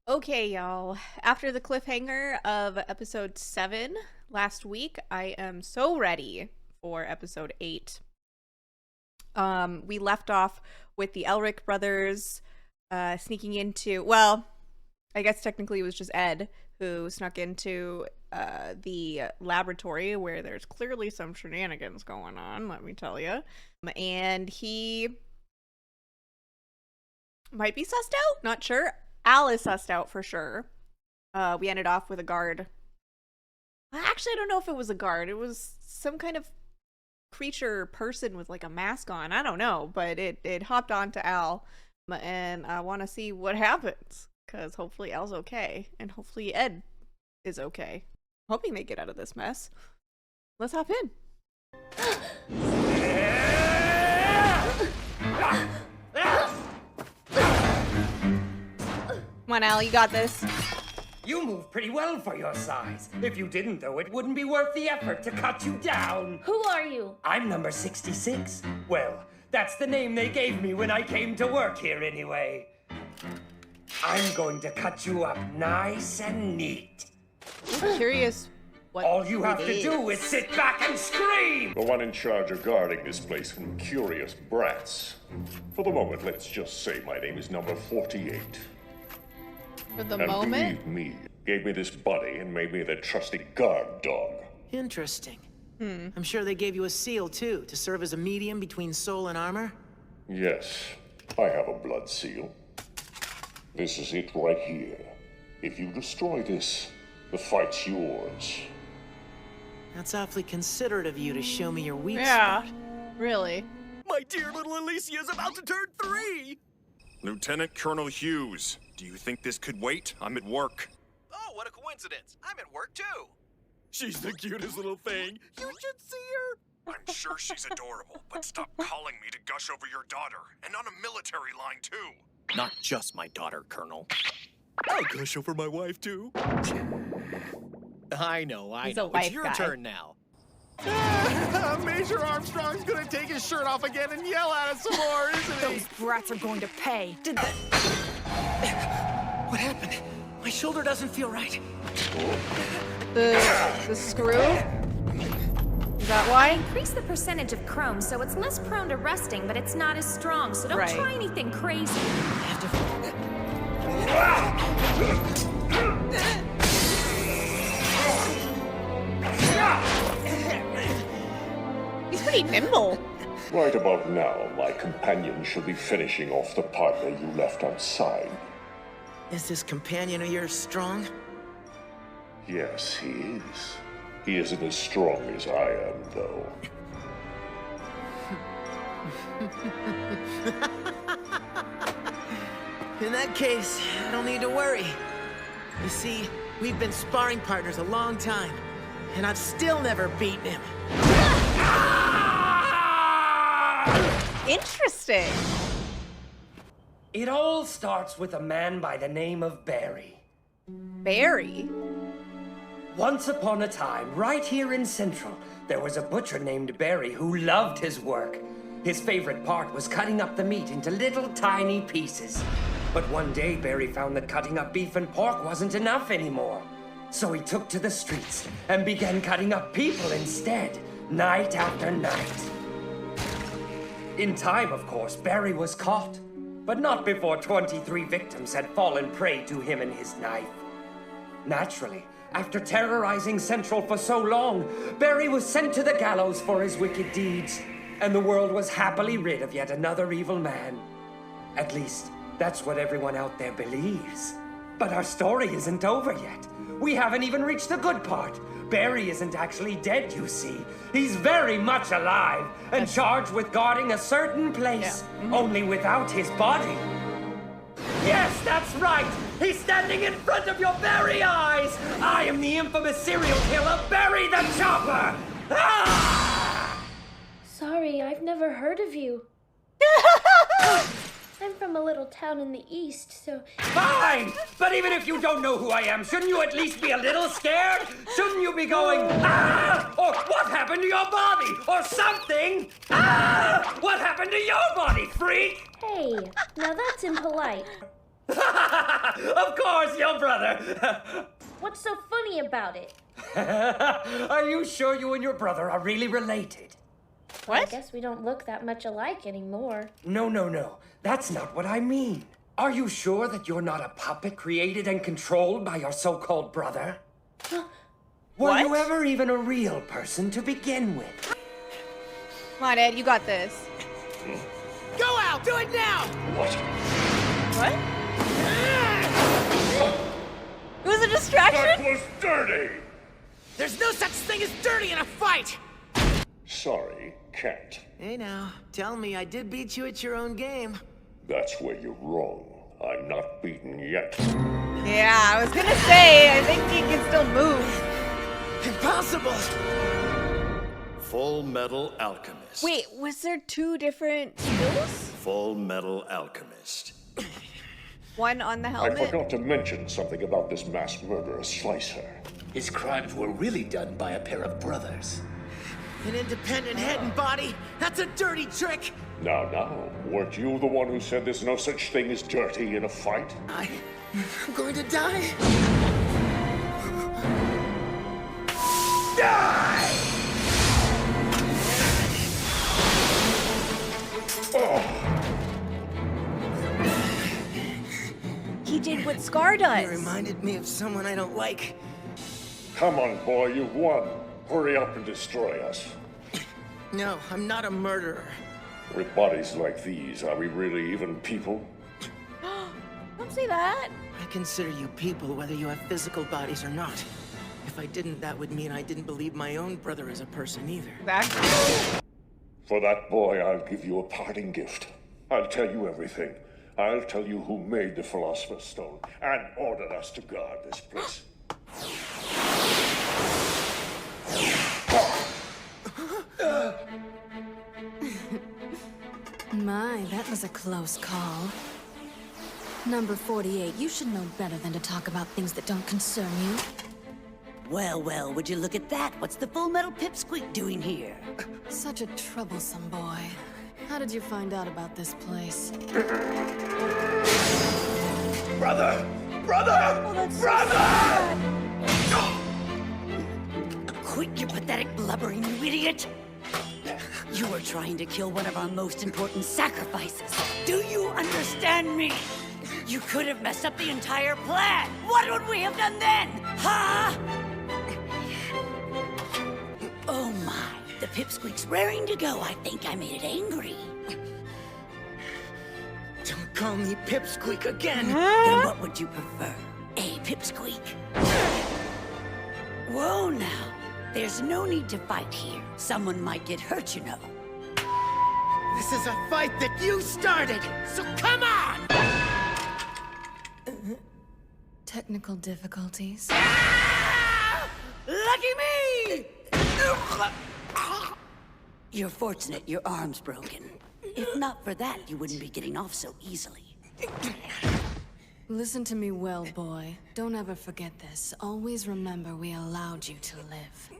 Okay, y'all. After the cliffhanger of episode 7 last week, I am so ready for episode 8. We left off with the Elric brothers sneaking into, well, I guess technically it was just Ed who snuck into the laboratory where there's clearly some shenanigans going on, let me tell you. And he might be sussed out, not sure. Al is sussed out for sure. We ended off with a guard. Actually, I don't know if it was a guard. It was some kind of creature person with like a mask on. I don't know, but it hopped on to Al, and I want to see what happens because hopefully Al's okay, and hopefully Ed is okay. Hoping they get out of this mess. Let's hop in. Come on, Al, you got this. You move pretty well for your size. If you didn't, though, it wouldn't be worth the effort to cut you down. Who are you? I'm number 66. Well, that's the name they gave me when I came to work here anyway. I'm going to cut you up nice and neat. I'm curious what all you have it to do is sit back and scream! The one in charge of guarding this place from curious brats. For the moment, let's just say my name is number 48. For the And moment? believe me, gave me this body and made me their trusty guard dog. Interesting. I'm sure they gave you a seal, too, to serve as a medium between soul and armor? Yes, I have a blood seal. This is it right here. If you destroy this, the fight's yours. That's awfully considerate of you to show me your weak Yeah, spot. really. My dear little Alicia is about to turn 3! Lieutenant Colonel Hughes, do you think this could wait? I'm at work. Oh, what a coincidence. I'm at work too. She's the cutest little thing. You should see her. I'm sure she's adorable, but stop calling me to gush over your daughter, and on a military line too. Not just my daughter, Colonel. I'll gush over my wife, too. I know. He's a It's wife your guy. turn now. Major Armstrong's gonna take his shirt off again and yell at us some more, isn't he? Those brats are going to pay. Did that... What happened? My shoulder doesn't feel right. The screw? Is that why? Increase the percentage of chrome so it's less prone to rusting, but it's not as strong, so don't Right. try anything crazy. I have to... He's pretty nimble. Right about now, my companion should be finishing off the partner you left outside. Is this companion of yours strong? Yes, he is. He isn't as strong as I am, though. In that case, I don't need to worry. You see, we've been sparring partners a long time, and I've still never beaten him. Interesting. It all starts with a man by the name of Barry. Barry? Once upon a time, right here in Central, there was a butcher named Barry who loved his work. His favorite part was cutting up the meat into little tiny pieces. But one day, Barry found that cutting up beef and pork wasn't enough anymore. So he took to the streets and began cutting up people instead, night after night. In time, of course, Barry was caught, but not before 23 victims had fallen prey to him and his knife. Naturally, after terrorizing Central for so long, Barry was sent to the gallows for his wicked deeds, and the world was happily rid of yet another evil man. At least, that's what everyone out there believes. But our story isn't over yet. We haven't even reached the good part. Barry isn't actually dead, you see. He's very much alive and charged with guarding a certain place, only without his body. Yes, that's right! He's standing in front of your very eyes! I am the infamous serial killer, Barry the Chopper! Ah! Sorry, I've never heard of you. I'm from a little town in the east, so... Fine! But even if you don't know who I am, shouldn't you at least be a little scared? Shouldn't you be going, ah! Or what happened to your body? Or something? Ah! What happened to your body, freak? Hey, now that's impolite. Of course, your brother. What's so funny about it? Are you sure you and your brother are really related? I guess we don't look that much alike anymore. No. That's not what I mean. Are you sure that you're not a puppet created and controlled by your so-called brother? Were you ever even a real person to begin with? Come on, Ed, you got this. Go out! Do it now! What? It was a distraction? That was dirty! There's no such thing as dirty in a fight! Sorry, can't. Hey now, tell me I did beat you at your own game. That's where you're wrong. I'm not beaten yet. Yeah, I was gonna say, I think he can still move. Impossible! Fullmetal Alchemist. Wait, was there two different skills? Fullmetal Alchemist. One on the I helmet? forgot to mention something about this mass murderer Slicer. His crimes were really done by a pair of brothers. An independent head and body? That's a dirty trick! Now, weren't you the one who said there's no such thing as dirty in a fight? I'm going to die. Die! He did what Scar does. You reminded me of someone I don't like. Come on, boy, you've won. Hurry up and destroy us. No, I'm not a murderer. With bodies like these, are we really even people? Don't say that. I consider you people whether you have physical bodies or not. If I didn't, that would mean I didn't believe my own brother as a person either. Exactly. For that boy, I'll give you a parting gift. I'll tell you everything. I'll tell you who made the Philosopher's Stone and ordered us to guard this place. My, that was a close call. Number 48, you should know better than to talk about things that don't concern you. Well, would you look at that? What's the Full Metal Pipsqueak doing here? Such a troublesome boy. How did you find out about this place? Brother! Brother! Oh, that's Brother! Quit, you pathetic blubbering you idiot! You were trying to kill one of our most important sacrifices. Do you understand me? You could have messed up the entire plan. What would we have done then? Huh? Oh my, the pipsqueak's raring to go. I think I made it angry. Don't call me Pipsqueak again! Then what would you prefer? A pipsqueak? Whoa now. There's no need to fight here. Someone might get hurt, you know. This is a fight that you started, so come on! Technical difficulties. Lucky me! You're fortunate your arm's broken. If not for that, you wouldn't be getting off so easily. Listen to me well, boy. Don't ever forget this. Always remember we allowed you to live.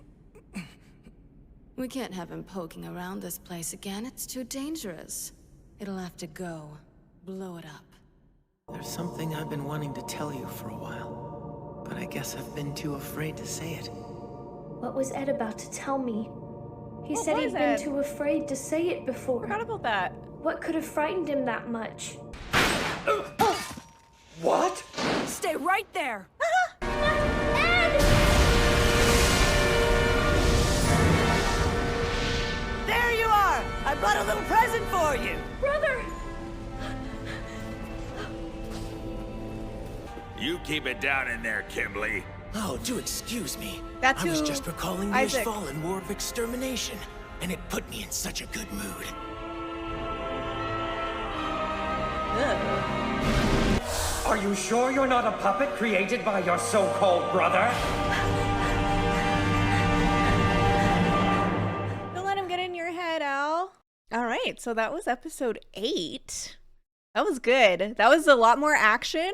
We can't have him poking around this place again. It's too dangerous. It'll have to go. Blow it up. There's something I've been wanting to tell you for a while, but I guess I've been too afraid to say it. What was Ed about to tell me? He What said was he'd been it? too afraid to say it before. Forgot about that. What could have frightened him that much? What? Stay right there! Ed! There you are! I brought a little present for you! Brother! You keep it down in there, Kimberly. Oh, do excuse me. That's I was who- just recalling the Isaac. Ishval War of Extermination, and it put me in such a good mood. Are you sure you're not a puppet created by your so-called brother? Don't let him get in your head, Al. All right, so that was episode 8. That was good. That was a lot more action.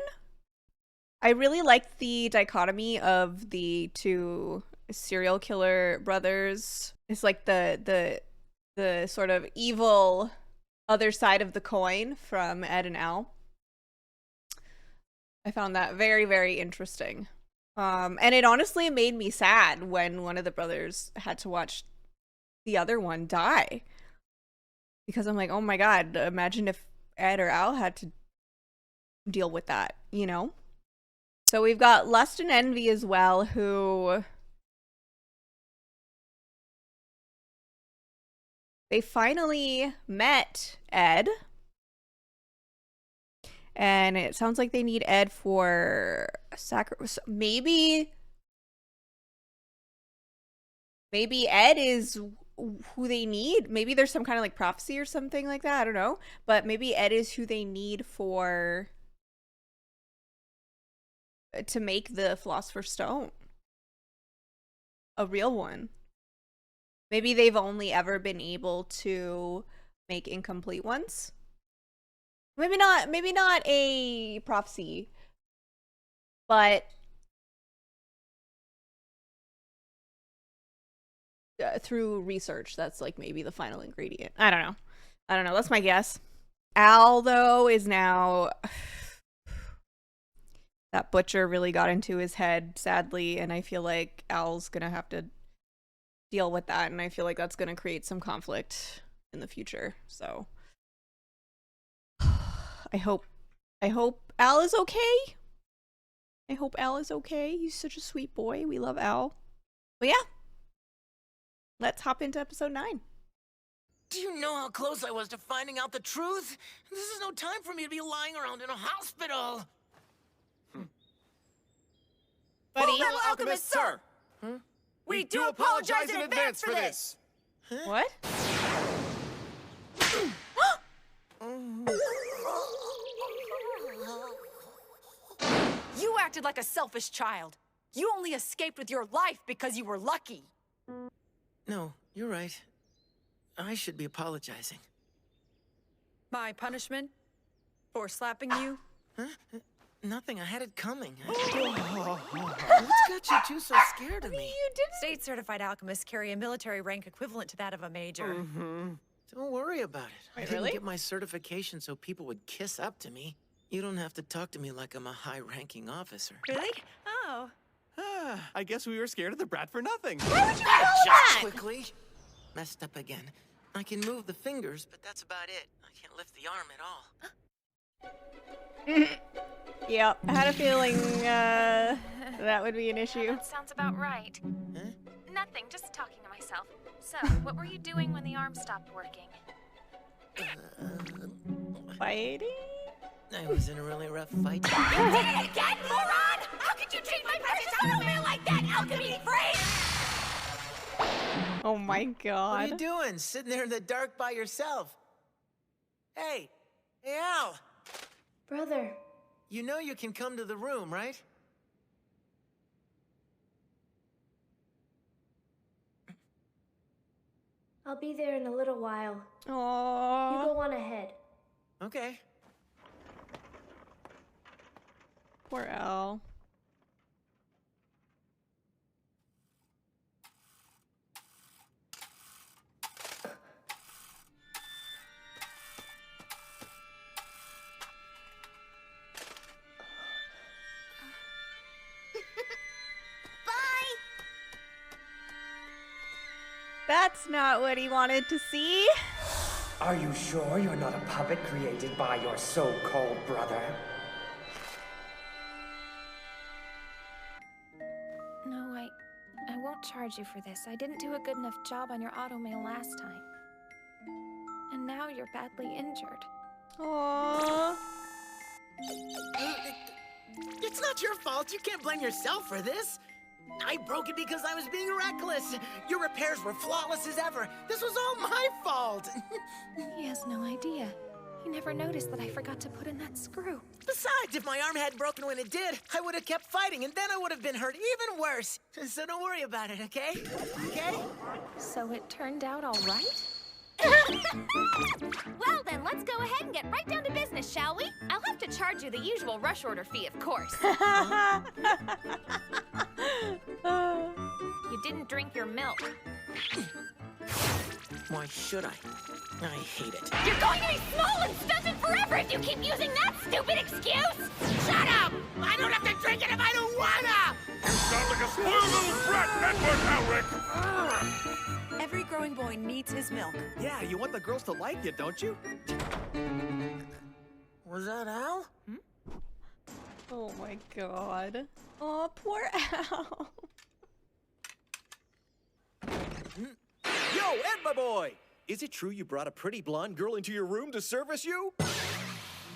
I really liked the dichotomy of the two serial killer brothers. It's like the sort of evil other side of the coin from Ed and Al. I found that very, very interesting. And it honestly made me sad when one of the brothers had to watch the other one die. Because I'm like, oh my god, imagine if Ed or Al had to deal with that, you know? So we've got Lust and Envy as well, who... They finally met Ed. And it sounds like they need Ed for maybe Ed is who they need. Maybe there's some kind of like prophecy or something like that. I don't know. But maybe Ed is who they need for to make the Philosopher's Stone a real one. Maybe they've only ever been able to make incomplete ones. Maybe not a prophecy, but through research, that's like maybe the final ingredient. I don't know. That's my guess. Al, though, is now... that butcher really got into his head, sadly, and I feel like Al's gonna have to deal with that, and I feel like that's gonna create some conflict in the future, so... I hope Al is okay. I hope Al is okay. He's such a sweet boy. We love Al. But yeah. Let's hop into episode 9. Do you know how close I was to finding out the truth? This is no time for me to be lying around in a hospital. Fullmetal Alchemist, sir! We do apologize in advance for this! What? You acted like a selfish child. You only escaped with your life because you were lucky. No, you're right. I should be apologizing. My punishment? For slapping you? Huh? Nothing, I had it coming. What's got you two so scared of me? State-certified alchemists carry a military rank equivalent to that of a major. Don't worry about it. Wait, I didn't really? get my certification so people would kiss up to me. You don't have to talk to me like I'm a high-ranking officer. Really? Oh. I guess we were scared of the brat for nothing. Why would you do all Just that? quickly. Messed up again. I can move the fingers, but that's about it. I can't lift the arm at all. Yep, I had a feeling that would be an issue. That sounds about right. Huh? Nothing, just talking to myself. So, what were you doing when the arm stopped working? Fighting? I was in a really rough fight. You did it again, moron! How could you treat my precious automail like that, alchemy freak? Oh my god. What are you doing? Sitting there in the dark by yourself? Hey! Hey, Al! Brother. You know you can come to the room, right? I'll be there in a little while. Aww. You go on ahead. Okay. Poor Al. That's not what he wanted to see. Are you sure you're not a puppet created by your so-called brother? No, I won't charge you for this. I didn't do a good enough job on your automail last time. And now you're badly injured. Aww. It's not your fault. You can't blame yourself for this. I broke it because I was being reckless. Your repairs were flawless as ever. This was all my fault. He has no idea. He never noticed that I forgot to put in that screw. Besides, if my arm hadn't broken when it did, I would have kept fighting, and then I would have been hurt even worse. So don't worry about it, okay? Okay? So it turned out all right? Well then, let's go ahead and get right down to business, shall we? I'll have to charge you the usual rush order fee, of course. You didn't drink your milk. Why should I? I hate it. You're going to be small and stunted forever if you keep using that stupid excuse! Shut up! it! Every growing boy needs his milk. Yeah, you want the girls to like you, don't you? Was that Al? Oh my god. Oh, poor Al. Yo, Ed, my boy! Is it true you brought a pretty blonde girl into your room to service you?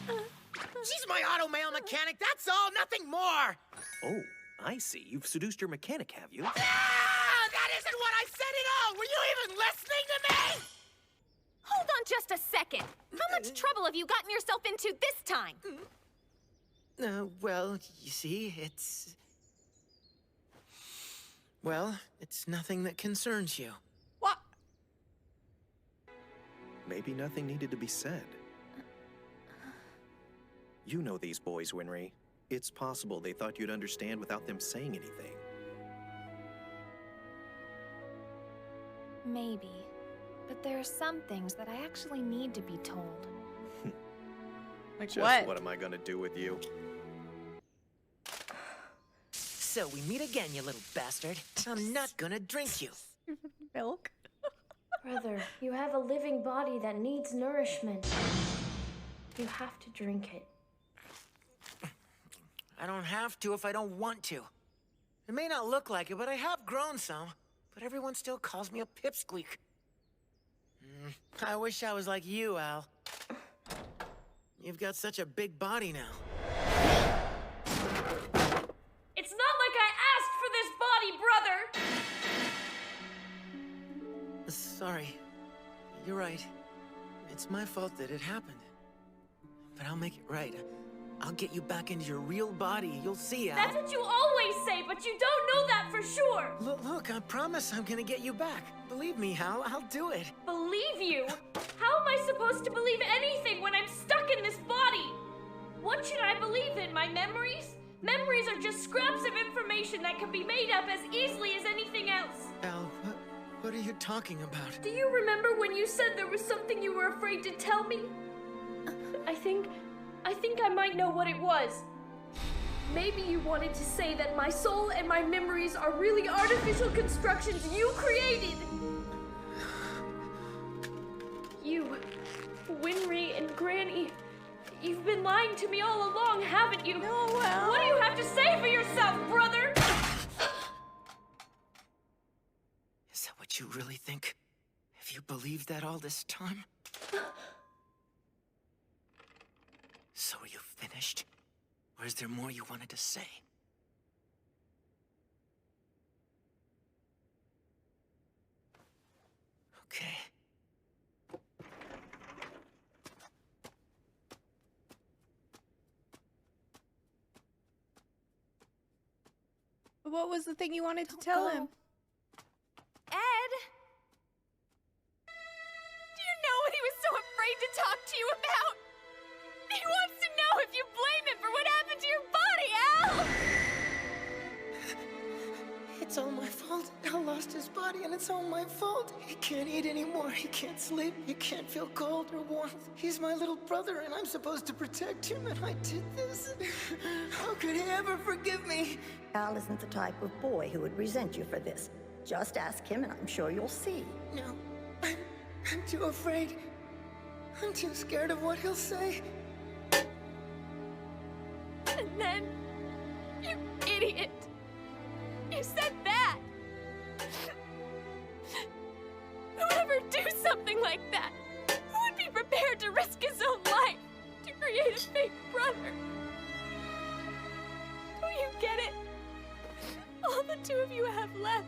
She's my auto mail mechanic, that's all, nothing more! Oh, I see. You've seduced your mechanic, have you? Ah, that isn't what I said at all! Were you even listening to me? Hold on just a second. How much trouble have you gotten yourself into this time? Well, you see, it's nothing that concerns you. What? Maybe nothing needed to be said. You know these boys, Winry. It's possible they thought you'd understand without them saying anything. Maybe. But there are some things that I actually need to be told. Like Just what am I gonna do with you? So we meet again, you little bastard. I'm not gonna drink you. Milk? Brother, you have a living body that needs nourishment. You have to drink it. I don't have to if I don't want to. It may not look like it, but I have grown some. But everyone still calls me a pipsqueak. I wish I was like you, Al. You've got such a big body now. It's not like I asked for this body, brother! Sorry. You're right. It's my fault that it happened. But I'll make it right. I'll get you back into your real body. You'll see, Al. That's what you always say, but you don't know that for sure! Look, I promise I'm gonna get you back. Believe me, Hal, I'll do it. Believe you? How am I supposed to believe anything when I'm stuck in this body? What should I believe in, my memories? Memories are just scraps of information that can be made up as easily as anything else. Al, what are you talking about? Do you remember when you said there was something you were afraid to tell me? I think I might know what it was. Maybe you wanted to say that my soul and my memories are really artificial constructions you created. You, Winry and Granny, you've been lying to me all along, haven't you? No, well. What do you have to say for yourself, brother? Is that what you really think? Have you believed that all this time? So are you finished? Or is there more you wanted to say? Okay. What was the thing you wanted to tell him? Ed? Do you know what he was so afraid to talk to you about? He wants to know if you blame him for what happened to your body, Al! It's all my fault. Al lost his body and it's all my fault. He can't eat anymore. He can't sleep. He can't feel cold or warmth. He's my little brother and I'm supposed to protect him and I did this. How could he ever forgive me? Al isn't the type of boy who would resent you for this. Just ask him and I'm sure you'll see. No, I'm too afraid. I'm too scared of what he'll say. And then, you idiot, you said that. Who would ever do something like that? Who would be prepared to risk his own life to create a fake brother? Don't you get it? All the two of you have left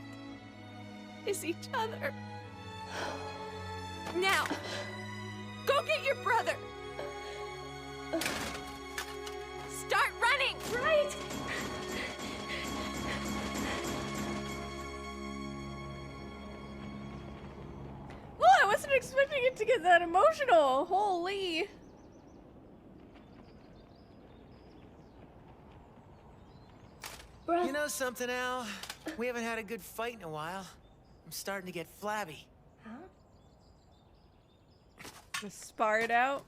is each other. Now, go get your brother. Start running! Right! Well, I wasn't expecting it to get that emotional. Holy. You know something, Al? We haven't had a good fight in a while. I'm starting to get flabby. Huh? Just spar it out.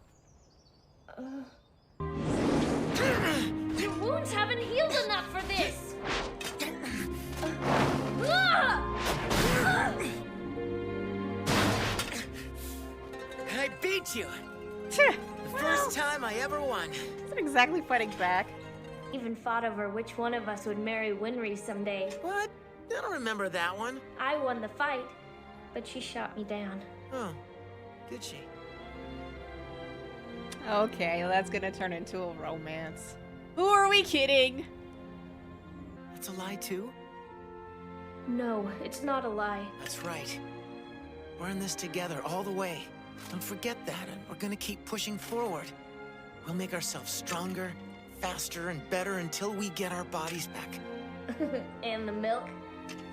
Your wounds haven't healed enough for this! beat you. Well, The first time I ever won. It's not exactly fighting back. Even fought over which one of us would marry Winry someday. What? I don't remember that one. I won the fight, but she shot me down. Oh, did she? Okay, well, that's gonna turn into a romance. Who are we kidding? That's a lie too? No, it's not a lie. That's right. We're in this together all the way. Don't forget that, and we're gonna keep pushing forward. We'll make ourselves stronger, faster, and better until we get our bodies back. And the milk?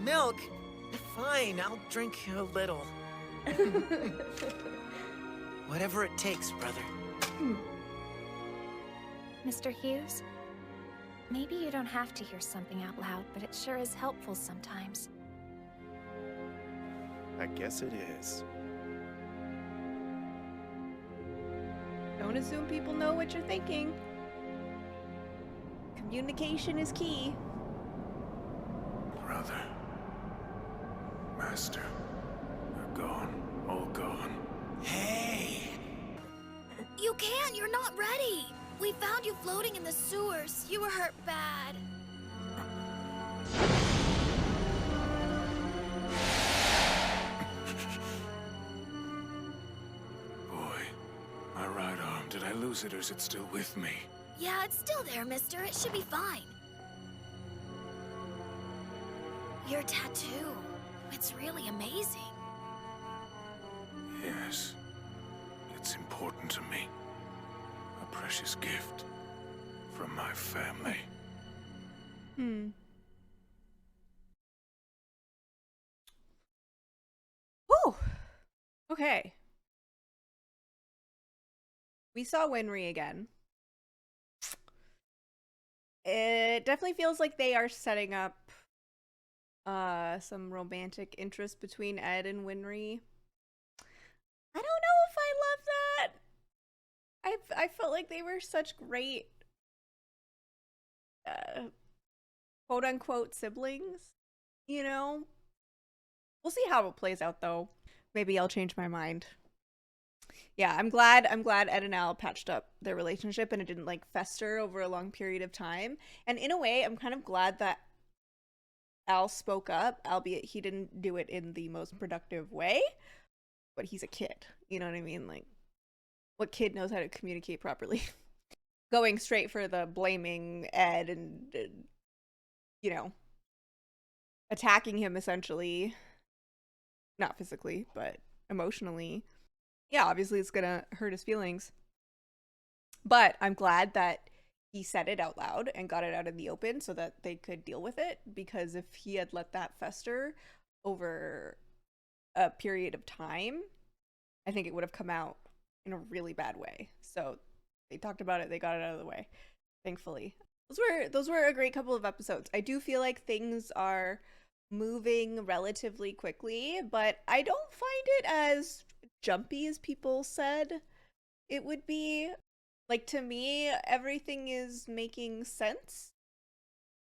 Milk? Fine, I'll drink a little. Whatever it takes, brother. Mr. Hughes, maybe you don't have to hear something out loud, but it sure is helpful sometimes. I guess it is. Don't assume people know what you're thinking. Communication is key. Brother. Master. They're gone. All gone. Hey! You can't, you're not ready. We found you floating in the sewers. You were hurt bad. Boy, my right arm, did I lose it or is it still with me? Yeah, it's still there, mister. It should be fine. Your tattoo. It's really amazing. Yes. It's important to me. A precious gift from my family. Whew. Okay. We saw Winry again. It definitely feels like they are setting up some romantic interest between Ed and Winry. I don't know if I love that. I felt like they were such great quote unquote siblings, you know? We'll see how it plays out though. Maybe I'll change my mind. Yeah, I'm glad Ed and Al patched up their relationship and it didn't like fester over a long period of time. And in a way, I'm kind of glad that Al spoke up, albeit he didn't do it in the most productive way. But he's a kid, you know what I mean? Like, what kid knows how to communicate properly? Going straight for the blaming Ed and you know, attacking him essentially. Not physically, but emotionally. Yeah, obviously it's gonna hurt his feelings. But I'm glad that he said it out loud and got it out in the open so that they could deal with it, because if he had let that fester over a period of time, I think it would have come out in a really bad way. So they talked about it, they got it out of the way, thankfully. Those were a great couple of episodes. I do feel like things are moving relatively quickly, but I don't find it as jumpy as people said it would be. Like, to me, everything is making sense,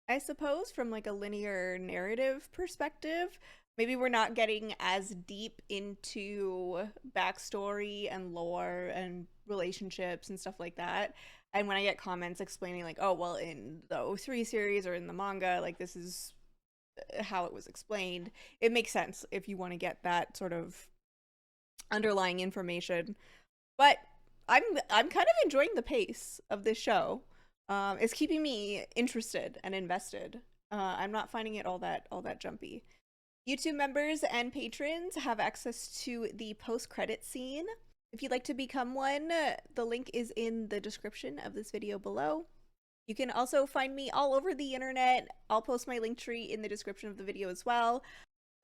I suppose, from like a linear narrative perspective. Maybe we're not getting as deep into backstory and lore and relationships and stuff like that. And when I get comments explaining like, oh, well, in the O3 series or in the manga, like, this is how it was explained, it makes sense if you want to get that sort of underlying information. But I'm kind of enjoying the pace of this show. It's keeping me interested and invested. I'm not finding it all that jumpy. YouTube members and patrons have access to the post-credit scene. If you'd like to become one, the link is in the description of this video below. You can also find me all over the internet. I'll post my link tree in the description of the video as well.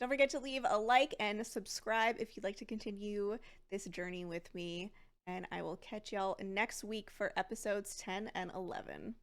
Don't forget to leave a like and subscribe if you'd like to continue this journey with me. And I will catch y'all next week for episodes 10 and 11.